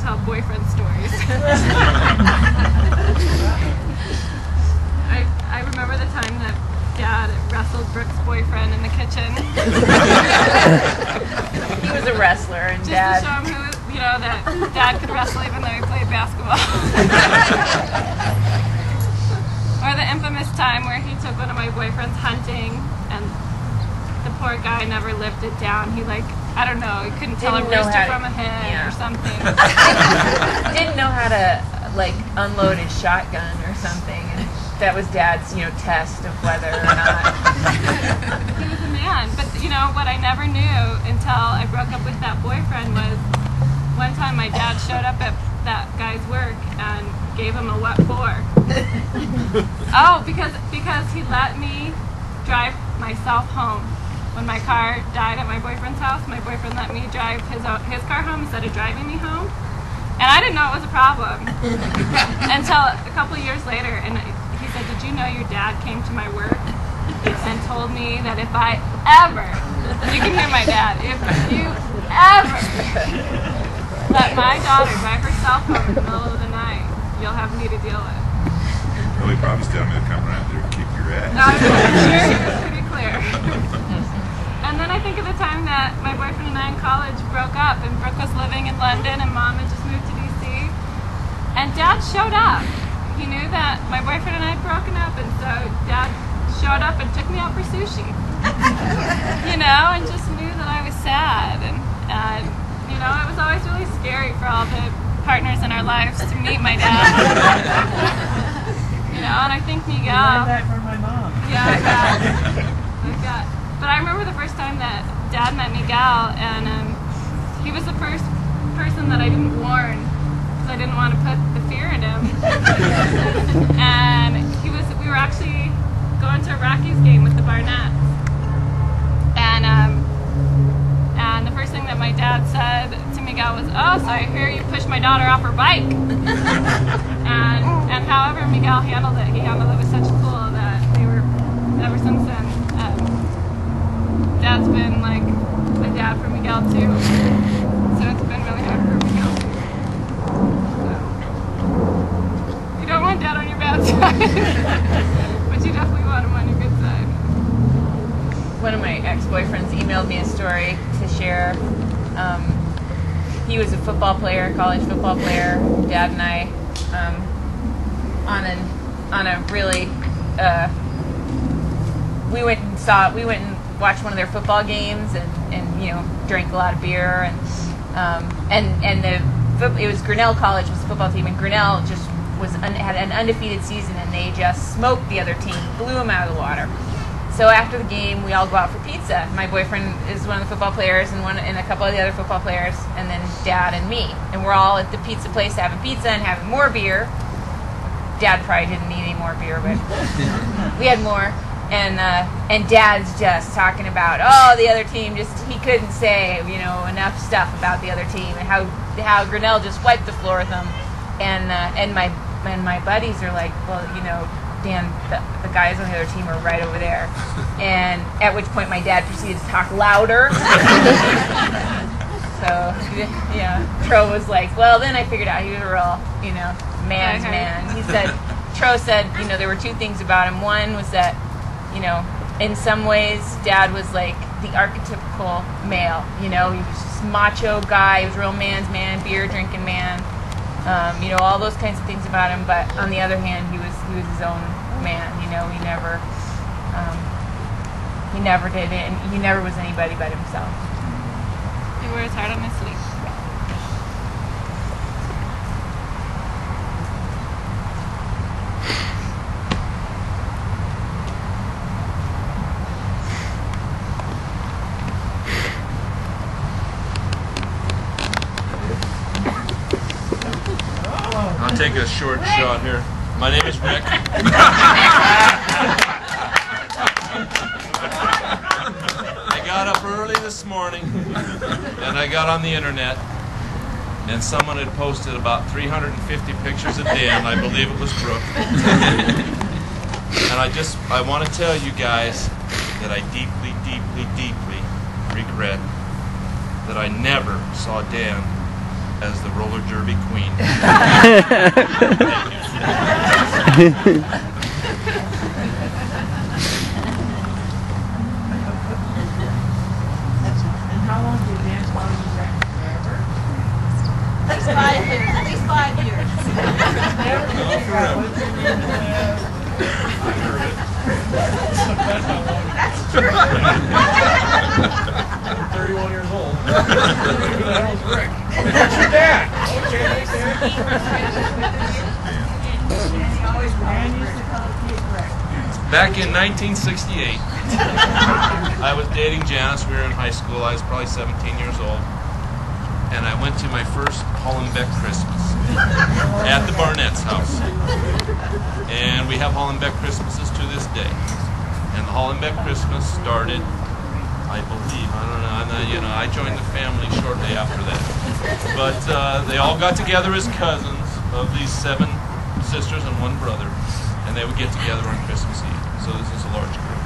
tell boyfriend stories. I remember the time that Dad wrestled Brooke's boyfriend in the kitchen. He was a wrestler, and just Dad... to show him who, you know, that Dad could wrestle even though he played basketball. Or the infamous time where he took one of my boyfriends hunting, and the poor guy never lived it down. He, like, I don't know, he couldn't tell a rooster from a hen or something. Didn't know how to, like, unload his shotgun or something. And that was Dad's, you know, test of whether or not. He was a man. But, you know, what I never knew until I broke up with that boyfriend was one time my dad showed up at that guy's work and gave him a what for. Oh, because he let me drive myself home. When my car died at my boyfriend's house, my boyfriend let me drive his car home instead of driving me home. And I didn't know it was a problem until a couple of years later. And he said, "Did you know your dad came to my work and told me that if I ever," you can hear my dad, "if you ever let my daughter drive herself home in the middle of the night, you'll have me to deal with." Well, he promised telling me to come around there and kick your ass. No, I'm sure he was pretty clear. And then I think of the time that my boyfriend and I in college broke up, and Brooke was living in London and Mom had just moved to DC. And Dad showed up. He knew that my boyfriend and I had broken up, and so Dad showed up and took me out for sushi. You know, and just knew that I was sad. And you know, it was always really scary for all the partners in our lives to meet my dad. You know, and I think Miguel... I learned that from my mom. Yeah, I got. But I remember the first time that Dad met Miguel, and he was the first person that I didn't warn because I didn't want to put the fear in him. And we were actually going to a Rockies game with the Barnetts, and the first thing that my dad said to Miguel was, "Oh, so I hear you pushed my daughter off her bike." and however Miguel handled it, he handled it with such cool that they were, ever since then, Dad's been like a dad for Miguel too. So it's been really hard for Miguel too. So, you don't want Dad on your bad side, but you definitely want him on your good side. One of my ex-boyfriends emailed me a story to share. He was a football player, college football player. Dad and I, on a really, we went and watched one of their football games, and you know, drank a lot of beer, and it was Grinnell College was the football team, and Grinnell just had an undefeated season, and they just smoked the other team, blew them out of the water. So after the game, we all go out for pizza. My boyfriend is one of the football players, and a couple of the other football players, and then Dad and me. And we're all at the pizza place having pizza and having more beer. Dad probably didn't need any more beer, but we had more. And Dad's just talking about, the other team, he couldn't say, you know, enough stuff about the other team, and how Grinnell just wiped the floor with them. And my buddies are like, "Well, you know, Dan, the guys on the other team are right over there." And at which point my dad proceeded to talk louder. So, yeah, Tro was like, "Well, then I figured out he was a real, you know, man's man." He said, Tro said, you know, there were two things about him. One was that, you know, in some ways, Dad was like the archetypical male. You know, he was just macho guy. He was a real man's man, beer drinking man. You know, all those kinds of things about him. But on the other hand, he was his own man. You know, he never did it, and he never was anybody but himself. He wore his heart on his sleeve. I'll take a short shot here. My name is Rick. I got up early this morning and I got on the internet, and someone had posted about 350 pictures of Dan. I believe it was Brooke. And I want to tell you guys that I deeply, deeply, deeply regret that I never saw Dan as the roller derby queen. How long did dance while you were forever? At least 5 years. That's true. I'm 31 years old. Who the hell is Rick? That's your dad. Okay, thanks, He always used to call Rick. Back in 1968, I was dating Janice. We were in high school. I was probably 17 years old. And I went to my first Hollenbeck Christmas at the Barnett's house. And we have Hollenbeck Christmases to this day. And the Hollenbeck Christmas started, I believe, I joined the family shortly after that. But they all got together as cousins of these 7 sisters and 1 brother. And they would get together on Christmas Eve. So this is a large group.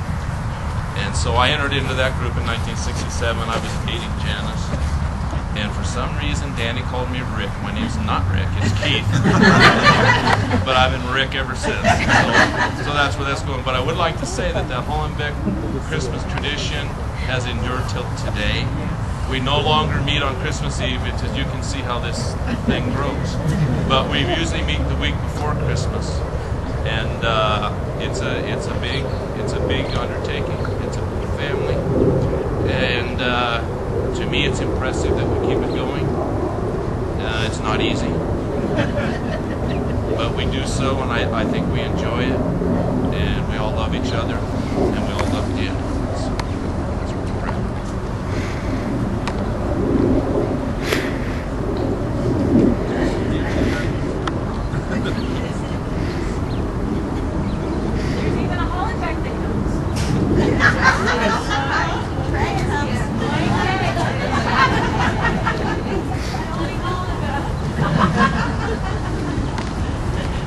And so I entered into that group in 1967. I was dating Janice. And for some reason, Danny called me Rick. My name's not Rick, it's Keith. But I've been Rick ever since. So that's where that's going. But I would like to say that the Hollenbeck Christmas tradition has endured till today. We no longer meet on Christmas Eve, because you can see how this thing grows. But we usually meet the week before Christmas. And it's a big undertaking. It's a big family. And to me, it's impressive that we keep it going. It's not easy, but we do so, and I think we enjoy it, and we all love each other, and we all love Dan. That's what we're proud of. There's even a Hollenbeck that comes.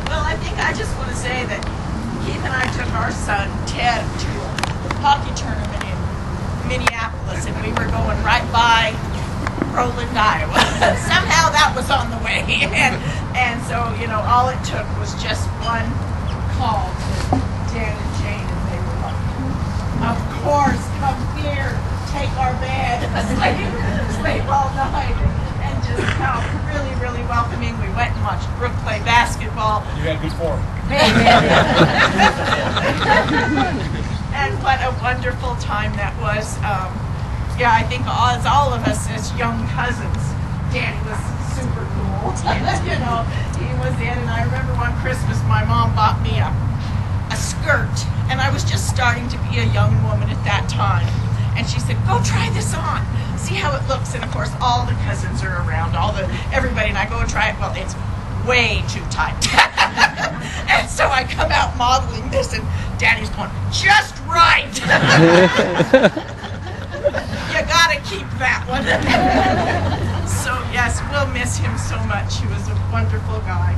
Well, I think I just want to say that Keith and I took our son Ted to a hockey tournament in Minneapolis, and we were going right by Roland, Iowa. Somehow that was on the way, and so all it took was just one call to Dan and Jane, and they were like, "Of course, come here, take our bed, sleep all night." And just how really, really welcoming. We went and watched Brooke play basketball. You had good form. And what a wonderful time that was. I think as all of us as young cousins, Danny was super cool. He was in. And I remember one Christmas my mom bought me a skirt. And I was just starting to be a young woman at that time. And she said, "Go try this on. See how it looks." And of course, all the cousins are around, everybody, and I go and try it. Well, it's way too tight. And so I come out modeling this, and Danny's going, "Just right." You gotta keep that one. So yes, we'll miss him so much. He was a wonderful guy.